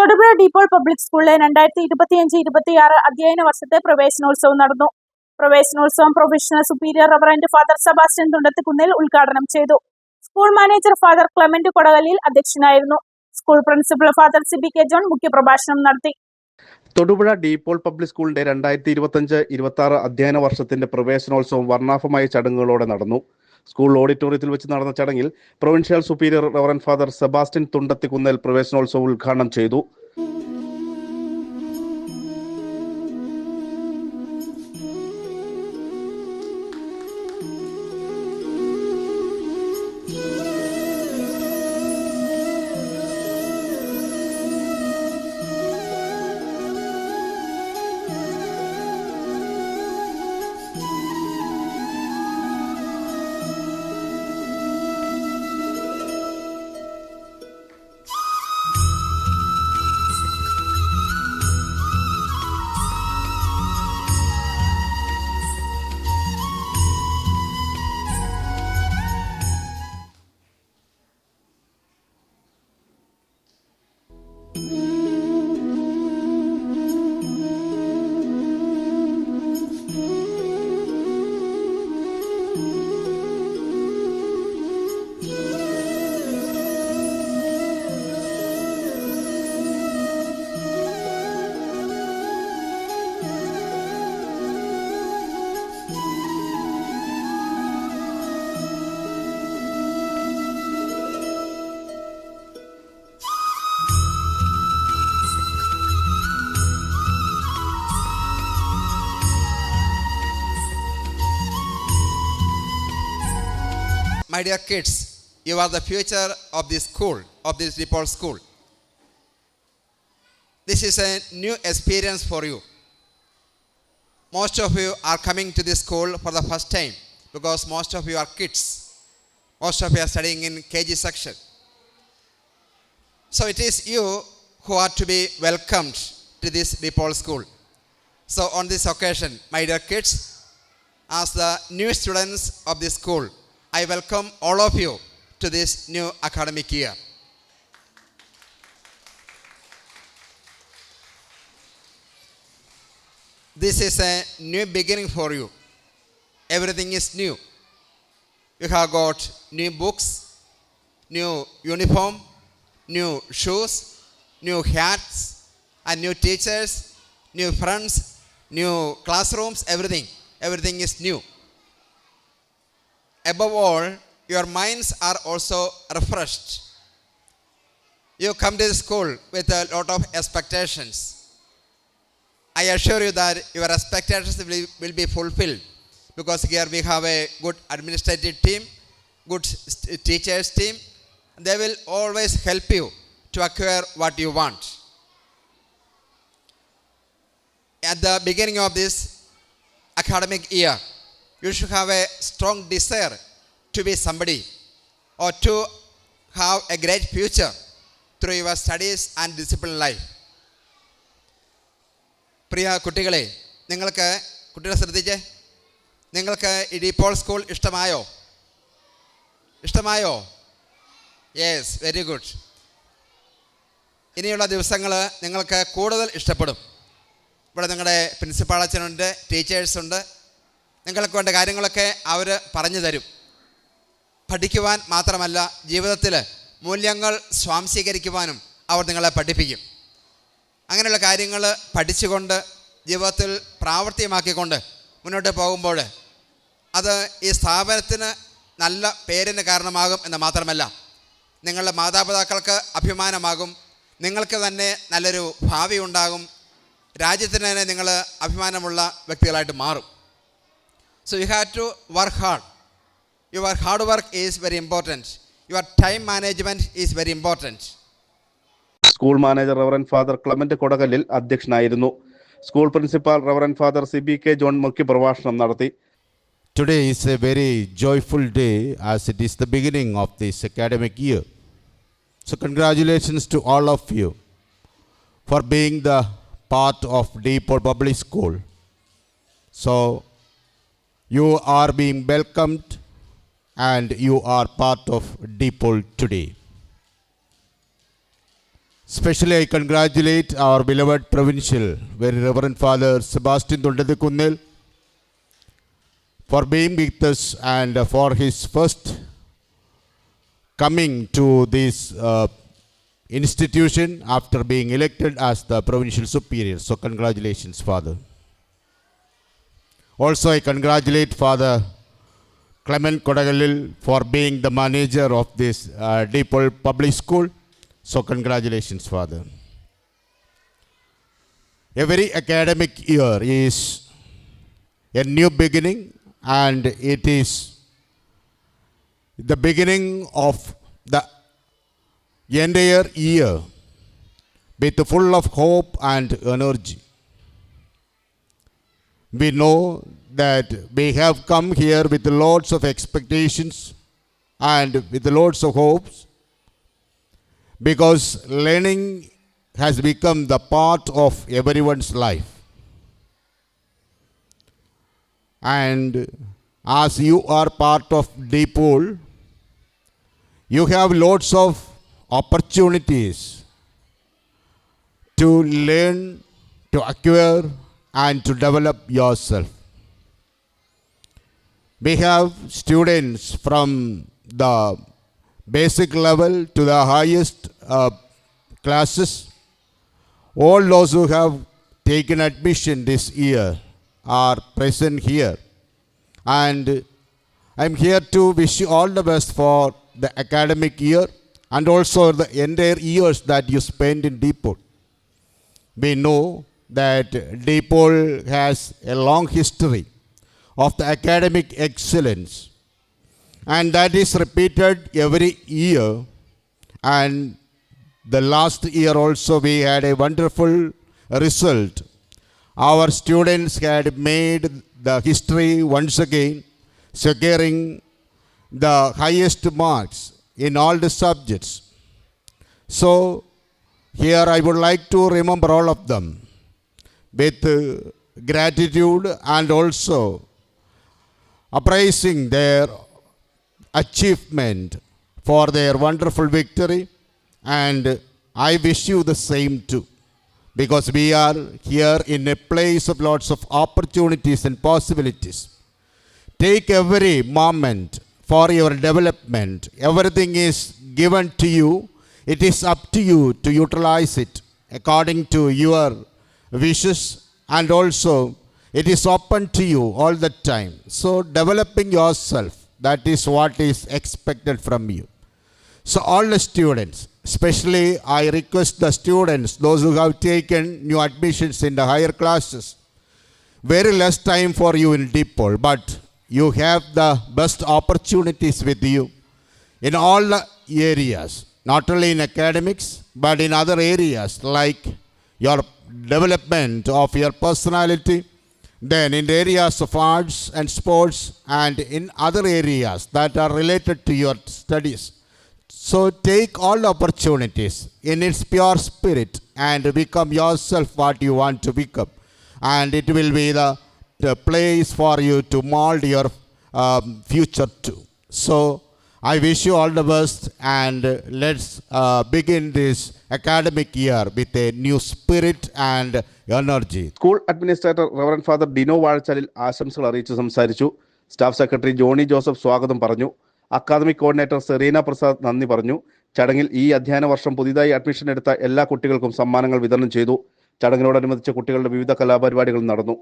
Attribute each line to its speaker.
Speaker 1: Thodupuzha De Paul public സ്കൂളിലെ 2025-26 അധ്യയന വർഷത്തെ പ്രവേശനോത്സവം നടന്നു. പ്രവേശനോത്സവം professional superior reverend father Sebastian Thundathikunnil ഉദ്ഘാടനം ചെയ്തു. School manager father Clement Kodakallil അധ്യക്ഷനായിരുന്നു. School principal father CBK John മുഖ്യപ്രഭാഷണം നടത്തി.
Speaker 2: തൊടുപുഴ ഡീപോൾ പബ്ലിക് സ്കൂളിന്റെ 2025-26 അധ്യയന വർഷത്തിന്റെ പ്രവേശനോത്സവം വർണ്ണാഭമായ ചടങ്ങുകളോടെ നടന്നു. സ്കൂൾ ഓഡിറ്റോറിയത്തിൽ വെച്ച് നടന്ന ചടങ്ങിൽ provincial superior reverend father Sebastian Thundathikunnel പ്രവേശനോത്സവം ഉദ്ഘാടനം ചെയ്തു.
Speaker 3: My dear kids, you are the future of this school, of this DePaul school. This is a new experience for you. Most of you are coming to this school for the first time because most of you are kids. Most of you are studying in KG section. So it is you who are to be welcomed to this DePaul school. So on this occasion, my dear kids, as the new students of this school, I welcome all of you to this new academic year. This is a new beginning for you. Everything is new. You have got new books, new uniform, new shoes, new hats, and new teachers, new friends, new classrooms, everything. Everything is new. Above all, your minds are also refreshed. You come to the school with a lot of expectations. I assure you that your expectations will be fulfilled because here we have a good administrative team, good teachers team. They will always help you to acquire what you want. At the beginning of this academic year, you should have a strong desire to be somebody or to have a great future through your studies and disciplined life. പ്രിയ കുട്ടികളെ, കുട്ടികളെ ശ്രദ്ധിച്ചേ, നിങ്ങൾക്ക് ഈ De Paul school ഇഷ്ടമായോ? Yes, very good. ഇനിയുള്ള ദിവസങ്ങൾ നിങ്ങൾക്ക് കൂടുതൽ ഇഷ്ടപ്പെടും. ഇവിടെ നിങ്ങളുടെ പ്രിൻസിപ്പാൾ അച്ഛനുണ്ട്, ടീച്ചേഴ്സുണ്ട്. നിങ്ങൾക്ക് വേണ്ട കാര്യങ്ങളൊക്കെ അവർ പറഞ്ഞു തരും. പഠിക്കുവാൻ മാത്രമല്ല, ജീവിതത്തിൽ മൂല്യങ്ങൾ സ്വാംശീകരിക്കുവാനും അവർ നിങ്ങളെ പഠിപ്പിക്കും. അങ്ങനെയുള്ള കാര്യങ്ങൾ പഠിച്ചുകൊണ്ട് ജീവിതത്തിൽ പ്രാവർത്തികമാക്കിക്കൊണ്ട് മുന്നോട്ട് പോകുമ്പോൾ അത് ഈ സ്ഥാപനത്തിന് നല്ല പേരിന് കാരണമാകും എന്ന് മാത്രമല്ല, നിങ്ങളുടെ മാതാപിതാക്കൾക്ക് അഭിമാനമാകും, നിങ്ങൾക്ക് തന്നെ നല്ലൊരു ഭാവി ഉണ്ടാകും, രാജ്യത്തിന് തന്നെ നിങ്ങൾ അഭിമാനമുള്ള വ്യക്തികളായിട്ട് മാറും. So you have to work hard. Your hard work is very important. Your time management is very important.
Speaker 2: School manager reverend father Clement Kodakallil അധ്യക്ഷനായിരുന്നു. School principal reverend father CBK John മുഖ്യപ്രഭാഷണം നടത്തി.
Speaker 4: Today is a very joyful day as it is the beginning of this academic year. So congratulations to all of you for being the part of DePaul Public School. So you are being welcomed and you are part of DePaul today. Especially I congratulate our beloved provincial, very Reverend Father Sebastian Tundathikunnil, for being with us and for his first coming to this institution after being elected as the provincial superior. So congratulations, Father. Also, I congratulate Father Clement Kodagalil for being the manager of this Deepole Public School. So congratulations, Father. Every academic year is a new beginning, and it is the beginning of the entire year with full of hope and energy. We know that we have come here with lots of expectations and with lots of hopes, because learning has become the part of everyone's life. And as you are part of Deepole, you have lots of opportunities to learn, to acquire, and to develop yourself. We have students from the basic level to the highest classes. All those who have taken admission this year are present here. And I'm here to wish you all the best for the academic year and also the entire years that you spend in Deepole. We know that Deepole has a long history of the academic excellence, and that is repeated every year. And the last year also we had a wonderful result. Our students had made the history once again, securing the highest marks in all the subjects. So here I would like to remember all of them with gratitude and also appraising their achievement for their wonderful victory. And I wish you the same too, because we are here in a place of lots of opportunities and possibilities. Take every moment for your development. Everything is given to you. It is up to you to utilize it according to your wishes, and also it is open to you all the time. So developing yourself, that is what is expected from you. So all the students, especially I request the students, those who have taken new admissions in the higher classes, very less time for you in Deepole, but you have the best opportunities with you in all the areas, not only in academics, but in other areas like your development of your personality, then in the areas of arts and sports, and in other areas that are related to your studies. So take all the opportunities in its pure spirit and become yourself what you want to become. And it will be the place for you to mold your future too. So I wish you all the best, and let's begin this academic year with a new spirit and energy.
Speaker 2: School administrator reverend father Dino Vazhachalil ആശംസകൾ അറിയിച്ച് സംസാരിച്ചു. Staff secretary Johnny Joseph സ്വാഗതം പറഞ്ഞു. Academic coordinator Serena Prasad നന്ദി പറഞ്ഞു. ചടങ്ങിൽ ഈ അധ്യയന വർഷം പുതിയതായി അഡ്മിഷൻ എടുത്ത എല്ലാ കുട്ടികൾക്കും സമ്മാനങ്ങൾ വിതരണം ചെയ്തു. ചടങ്ങിനോടനുബന്ധിച്ച് കുട്ടികളുടെ വിവിധ കലാപരിപാടികൾ നടന്നു.